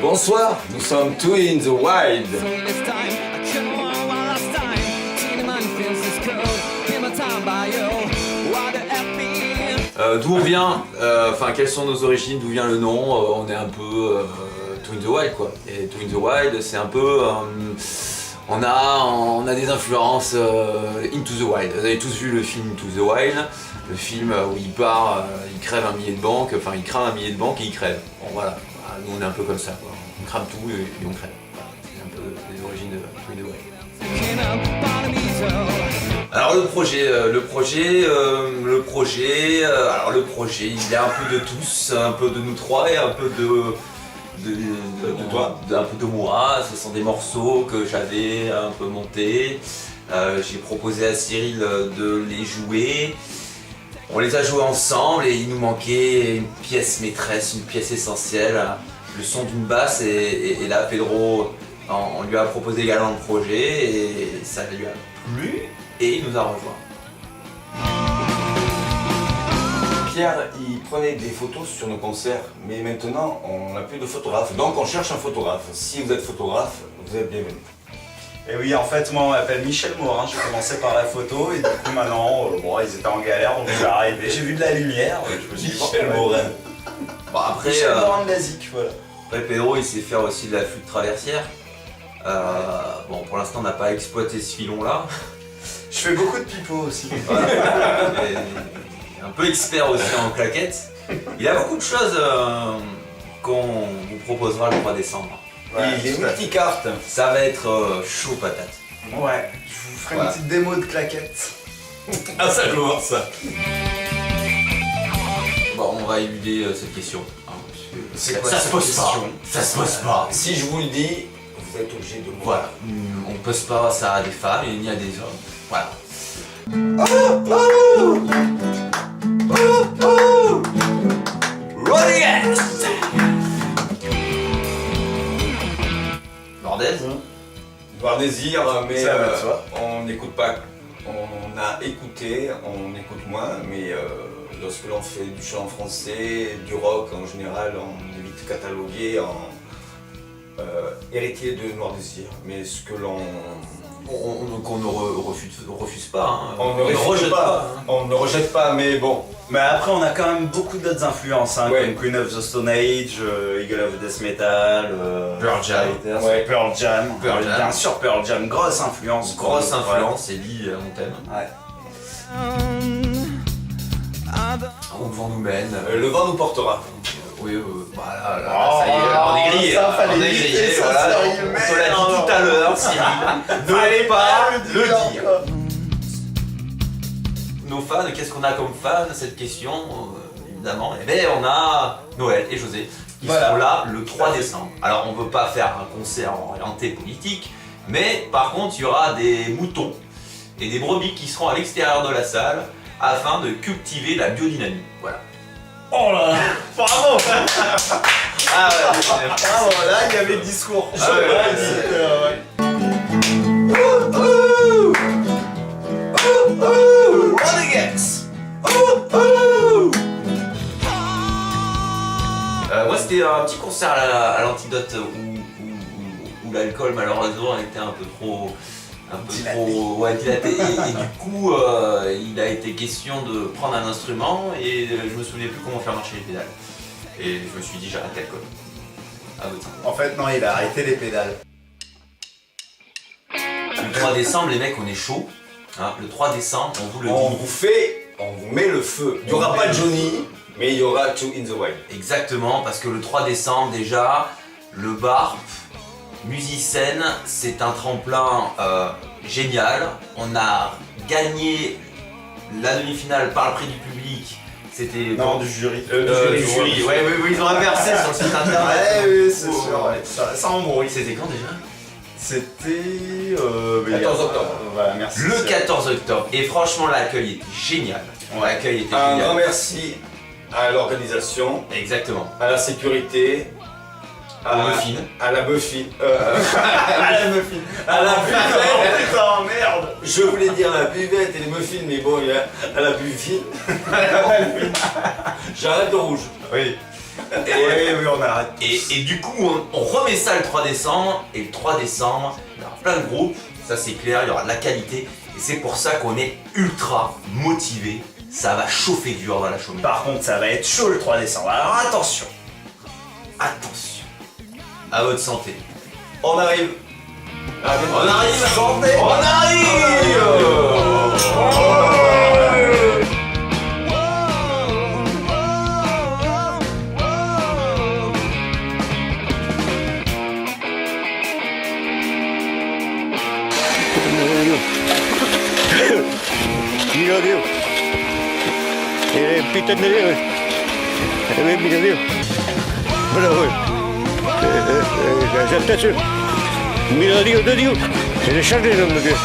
Bonsoir, nous sommes Two in the Wild. D'où on vient, enfin quelles sont nos origines, d'où vient le nom, on est un peu Two in the Wild quoi. Et Two in the Wild c'est un peu, on a des influences Into the Wild. Vous avez tous vu le film Into the Wild, le film où il part, il crève un billet de banque, enfin il crame un billet de banque et il crève. Bon voilà, nous on est un peu comme ça quoi. On crame tout et on crève. Voilà. C'est un peu les origines de Two in the Wild. Alors le projet, il y a un peu de tous, un peu de nous trois et un peu de toi, un peu de moi. Ce sont des morceaux que j'avais un peu montés. J'ai proposé à Cyril de les jouer. On les a joués ensemble et il nous manquait une pièce maîtresse, une pièce essentielle, le son d'une basse et là Pedro, on lui a proposé également le projet et ça lui a plu. Et il nous a rejoint. Pierre, il prenait des photos sur nos concerts, mais maintenant on n'a plus de photographe, donc on cherche un photographe. Si vous êtes photographe, vous êtes bienvenu. Et oui, en fait, moi on m'appelle Michel Morin, j'ai commencé par la photo et du coup maintenant, bon, ils étaient en galère, donc je suis arrivé, j'ai vu de la lumière, je me suis dit Michel Morin. Bon, après, Michel Morin de la ZIC, voilà. Après Pedro, il sait faire aussi de la flûte traversière. Bon, pour l'instant, on n'a pas exploité ce filon-là. Je fais beaucoup de pipeaux aussi. Voilà. Un peu expert aussi en claquettes. Il a beaucoup de choses qu'on vous proposera le 3 décembre. Ouais, il est multicarte. Ça va être chaud patate. Ouais, je vous ferai Voilà. une petite démo de claquettes. Ah ça commence ça. Bon, on va éluder cette question. Hein, C'est quoi ça cette se pose question pas. Ça se pose pas. Si je vous le dis, vous êtes obligé de le Voilà. On pose pas ça à des femmes et ni à des hommes. Voilà. Bordel. Voir désir, mais Ça va de soi. on n'écoute pas. On a écouté, on écoute moins, mais lorsque l'on fait du chant français, du rock en général, on est vite catalogué en héritier de Noir Désir. Mais ce que l'on On ne refuse pas. Hein. on ne rejette rejette pas, hein. on ne rejette pas, mais bon. Mais après, on a quand même beaucoup d'autres influences, hein, Ouais. comme Queen of the Stone Age, Eagle of Death Metal, Pearl Jam. Fighters, Ouais. Pearl Jam. Pearl Jam. Bien sûr, Pearl Jam, grosse influence. pour Grosse nous. influence, Ellie, on t'aime. Ouais. Où le vent nous mène. Le vent nous portera. Oui, voilà, là, Oh, ça y est, on est grillé. ça, fallait On est éviter grillé, ça, voilà. sérieux, On te merde. l'a dit tout à l'heure, Cyril. Ne Fallait pas pas le dire. Nos fans, qu'est-ce qu'on a comme fans? Cette question, évidemment. Eh bien, on a Noël et José qui Voilà. seront là le 3 décembre. Alors, on ne veut pas faire un concert orienté politique, mais par contre, il y aura des moutons et des brebis qui seront à l'extérieur de la salle afin de cultiver la biodynamie. Voilà. Oh là là, bravo. Ah ouais, Bravo, là il y avait le discours. Ah ouais, ouais, ouais. Moi c'était un petit concert à l'Antidote où l'alcool malheureusement était un peu trop dilaté et du coup il a été question de prendre un instrument et je me souvenais plus comment faire marcher les pédales et je me suis dit j'arrête l'alcool. À votre santé. En fait, non, il a arrêté les pédales. Le 3 décembre les mecs on est chaud, hein, le 3 décembre on vous le On dit. vous met le feu. Il n'y aura pas Johnny, mais il y aura Two in the Wild. Exactement, parce que le 3 décembre déjà, le bar Musicène, c'est un tremplin génial. On a gagné la demi-finale par le prix du public. C'était Non, du jury. du jury. Ouais, oui, ils ont inversé sur le site internet. Ouais, oui, c'est Oh, sûr. ouais. Ça embrouille. C'était quand déjà? C'était. 14 octobre. Voilà, merci. Le 14 octobre. Et franchement, l'accueil était génial. Ouais. L'accueil était Un génial. grand merci à l'organisation, Exactement. à la sécurité, Au muffin. à la Buffy. À la muffin. À la buvette. Oh putain, merde. Je voulais dire la buvette et les muffins, mais bon, il y a à la Buffy. J'arrête le rouge. Oui. Oui, on arrête. Et du coup, on remet ça le 3 décembre, et le 3 décembre, il y aura plein de groupes, ça c'est clair, il y aura de la qualité, et c'est pour ça qu'on est ultra motivé. Ça va chauffer dur dans la cheminée. Par contre, ça va être chaud le 3 décembre, alors attention. Attention, à votre santé. On arrive. On arrive, Santé. on arrive. Mira Dios. Pita de Dios. Mira Dios. Bravo. Mira Dios de Dios. C'est le chargé, l'homme de Dieu.